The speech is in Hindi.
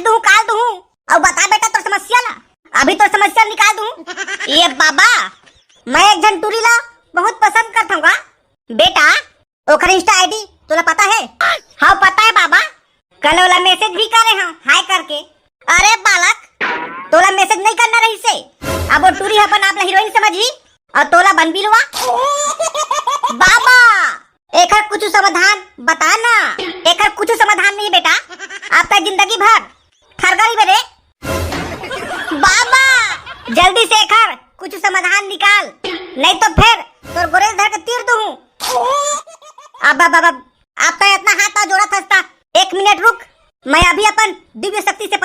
दूं काल दूं और बता बेटा तो समस्या ला, अभी तो समस्या निकाल दूं। ये बाबा मैं एक जन टूरी ला बहुत पसंद करता हूँ बेटा, ओकर इंस्टा आईडी तोला पता है? हाँ पता है बाबा, कल वाला मैसेज भी करे हम हाय करके। अरे बालक तोला मैसेज नहीं करना रही से, अब वो टूरी अपन आप हीरोइन समझी और तोला बन भी लुआ। बाबा एकर कुछ समाधान बता ना, एकर कुछ समाधान नहीं बेटा, आपका जिंदगी भर खरगरी बेरे। बाबा जल्दी से एकर कुछ समाधान निकाल, नहीं तो फिर तोर गोरेज धर के तीर दूं। अब आपका इतना हाथ जोड़ा था, 1 मिनट रुक, मैं अभी अपन दिव्य शक्ति से